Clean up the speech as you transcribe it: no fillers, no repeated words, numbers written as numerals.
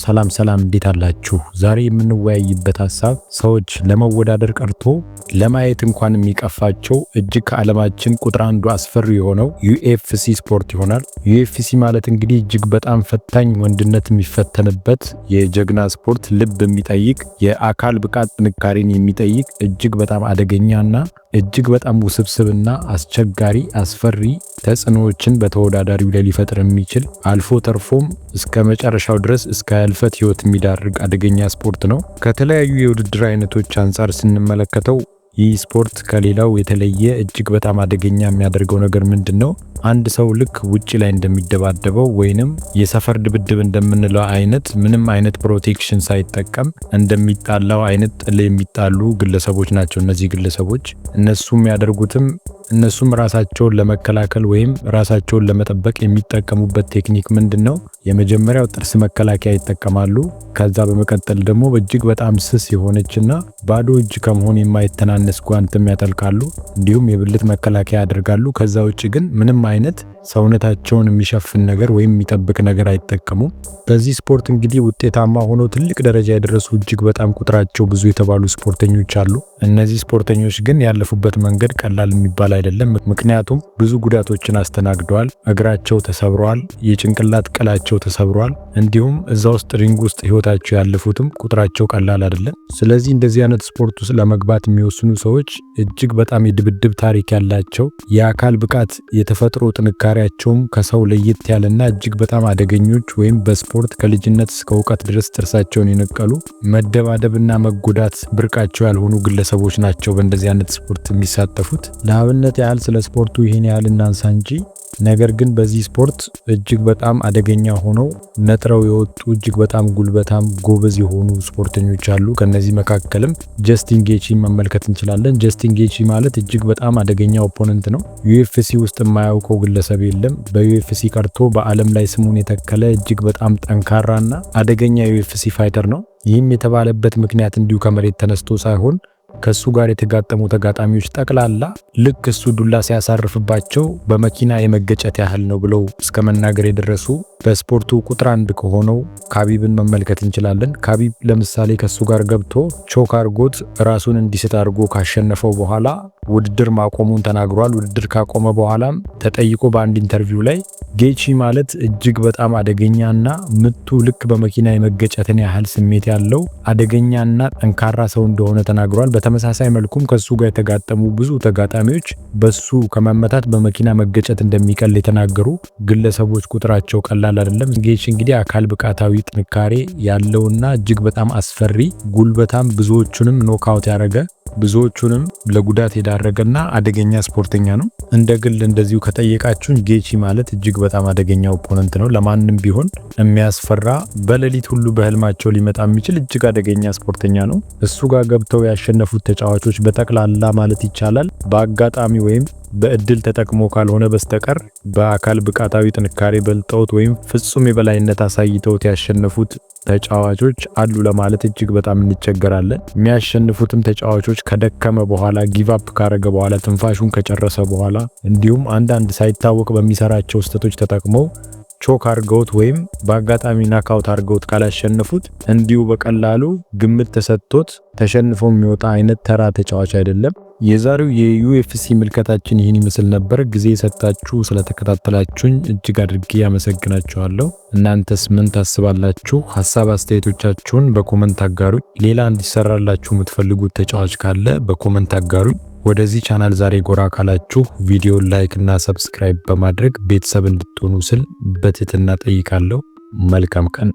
ሰላም እንዴት አላችሁ? ዛሬ የምንወያይበት ሐሳብ ሰዎች ለመወዳደር ቀርቶ ለማየት እንኳን የሚቀፋቸው እጅግ ከዓለማችን ቁጥር አንዱ አስፈሪ የሆነው ዩኤፍሲ ስፖርት ይሆናል። ዩኤፍሲ ማለት እንግዲህ እጅግ በጣም ፈታኝ ወንድነት የሚፈተንበት የጀግና ስፖርት፣ ልብ የሚጠይቅ የአካል ብቃት ጥንካሬን የሚጠይቅ እጅግ በጣም አደገኛና እጅግ በጣም ውስብስብና አስቸጋሪ አስፈሪ ተጽዕኖዎችን በተወዳዳሪው ላይ ሊፈጥር የሚችል አልፎ ተርፎም እስከ መጨረሻው ድረስ እስከ ህልፈት ህይወት የሚዳርግ አደገኛ ስፖርት ነው። ከተለያዩ የውድድር አይነቶች አንጻር ስንመለከተው ይህ ስፖርት ከሌላው የተለየ እጅግ በጣም አደገኛ የሚያደርገው ነገር ምንድነው? አንድ ሰው ልክ ውጪ ላይ እንደሚደባደበው ወይንም የሰፈር ድብድብ እንደምንለው አይነት ምንም አይነት ፕሮቴክሽን ሳይጠቀም እንደሚጣላው አይነት ጥል የሚጣሉ ግለሰቦች ናቸው። እነዚህ ግለሰቦች እነሱም ራሳቸውን ለመከላከል ወይም ራሳቸውን ለመጠበቅ የሚጠቀሙበት ቴክኒክ ምንድነው? የመጀመሪያው ጥርስ መከላከያ ይጠቀማሉ። ከዛ በመቀጠል ደግሞ እጅግ በጣም ስስ የሆነችና ባዶ እጅ ከመሆን የማይተናነስ ጓንትም ያጠልቃሉ። እንዲሁም የብልት መከላከያ ያደርጋሉ። ከዛ ውጪ ግን ምንም አይነት ሰውነታቸውን የሚሸፍን ነገር ወይም የሚጠብቅ ነገር አይጠቀሙም። በዚህ ስፖርት እንግዲህ ውጤታማ ሆነው ትልቅ ደረጃ የደረሱ እጅግ በጣም ቁጥራቸው ብዙ የተባሉ ስፖርተኞች አሉ። እነዚህ ስፖርተኞች ግን ያለፉበት መንገድ ቀላል የሚባል አይደለም። ምክንያቱም ብዙ ጉዳቶችን አስተናግደዋል። እግራቸው ተሰብሯል፣ የጭንቅላት ቅላቸው ተሰብሯል። እንዲሁም እዛ ውስጥ ሪንግ ውስጥ ህይወታቸው ያለፉትም ቁጥራቸው ቀላል አይደለም። ስለዚህ እንደዚህ አይነት ስፖርት ውስጥ ለመግባት የሚወስኑ ሰዎች እጅግ በጣም የድብድብ ታሪክ ያላቸው፣ የአካል ብቃት የተፈጥሮ ጥንካሬያቸውም ከሰው ለየት ያለና እጅግ በጣም አደገኞች ወይም በስፖርት ከልጅነት እስከ እውቀት ድረስ ጥርሳቸውን የነቀሉ መደባደብና መጎዳት ብርቃቸው ያልሆኑ ግለሰቦች ናቸው በእንደዚህ አይነት ስፖርት የሚሳተፉት። ለአብነት ያህል ስለ ስፖርቱ ይሄን ያህል እናንሳ እንጂ ነገር ግን በዚህ ስፖርት እጅግ በጣም አደገኛ ሆነው ነጥረው የወጡ እጅግ በጣም ጉልበታም ጎበዝ የሆኑ ስፖርተኞች አሉ። ከነዚህ መካከልም ጀስቲን ጌቺ መመልከት እንችላለን። ጀስቲን ጌቺ ማለት እጅግ በጣም አደገኛ ኦፖነንት ነው። ዩኤፍሲ ውስጥ የማያውቀው ግለሰብ የለም። በዩኤፍሲ ቀርቶ በዓለም ላይ ስሙን የተከለ እጅግ በጣም ጠንካራና አደገኛ ዩኤፍሲ ፋይተር ነው። ይህም የተባለበት ምክንያት እንዲሁ ከመሬት ተነስቶ ሳይሆን ከሱ ጋር የተጋጠሙ ተጋጣሚዎች ጠቅላላ ልክ እሱ ዱላ ሲያሳርፍባቸው በመኪና የመገጨት ያህል ነው ብለው እስከ መናገር የደረሱ በስፖርቱ ቁጥር አንድ ከሆነው ካቢብን መመልከት እንችላለን። ካቢብ ለምሳሌ ከሱ ጋር ገብቶ ቾክ አርጎት ራሱን እንዲስት አርጎ ካሸነፈው በኋላ ውድድር ማቆሙን ተናግሯል። ውድድር ካቆመ በኋላም ተጠይቆ በአንድ ኢንተርቪው ላይ ጌቺ ማለት እጅግ በጣም አደገኛና ምቱ ልክ በመኪና የመገጨትን ያህል ስሜት ያለው አደገኛና ጠንካራ ሰው እንደሆነ ተናግሯል። በተመሳሳይ መልኩም ከሱ ጋር የተጋጠሙ ብዙ ተጋጣሚዎች በሱ ከመመታት በመኪና መገጨት እንደሚቀል የተናገሩ ግለሰቦች ቁጥራቸው ቀላል አይደለም። ጌቺ እንግዲህ አካል ብቃታዊ ጥንካሬ ያለውና እጅግ በጣም አስፈሪ ጉልበታም፣ ብዙዎቹንም ኖክአውት ያደረገ ብዙዎቹንም ለጉዳት የዳረገና አደገኛ ስፖርተኛ ነው። እንደ ግል እንደዚሁ ከጠየቃችሁን ጌቺ ማለት እጅግ በጣም አደገኛ ኦፖነንት ነው። ለማንም ቢሆን የሚያስፈራ በሌሊት ሁሉ በህልማቸው ሊመጣ የሚችል እጅግ አደገኛ ስፖርተኛ ነው። እሱ ጋር ገብተው ያሸነፉት ተጫዋቾች በጠቅላላ ማለት ይቻላል በአጋጣሚ ወይም በእድል ተጠቅሞ ካልሆነ በስተቀር በአካል ብቃታዊ ጥንካሬ በልጠውት ወይም ፍጹም የበላይነት አሳይተውት ያሸነፉት ተጫዋቾች አሉ ለማለት እጅግ በጣም እንቸገራለን። የሚያሸንፉትም ተጫዋቾች ከደከመ በኋላ ጊቭ አፕ ካረገ በኋላ ትንፋሹን ከጨረሰ በኋላ እንዲሁም አንዳንድ ሳይታወቅ በሚሰራቸው ስህተቶች ተጠቅመው ቾክ አርገውት ወይም በአጋጣሚ ናካውት አርገውት ካላሸነፉት እንዲሁ በቀላሉ ግምት ተሰጥቶት ተሸንፎ የሚወጣ አይነት ተራ ተጫዋች አይደለም። የዛሬው የዩኤፍሲ ምልከታችን ይህን ይመስል ነበር። ጊዜ የሰጣችሁ ስለተከታተላችሁኝ እጅግ አድርጌ ያመሰግናችኋለሁ። እናንተስ ምን ታስባላችሁ? ሐሳብ አስተያየቶቻችሁን በኮመንት አጋሩኝ። ሌላ እንዲሰራላችሁ የምትፈልጉት ተጫዋች ካለ በኮመንት አጋሩኝ። ወደዚህ ቻናል ዛሬ ጎራ ካላችሁ ቪዲዮ ላይክ እና ሰብስክራይብ በማድረግ ቤተሰብ እንድትሆኑ ስል በትህትና ጠይቃለሁ። መልካም ቀን።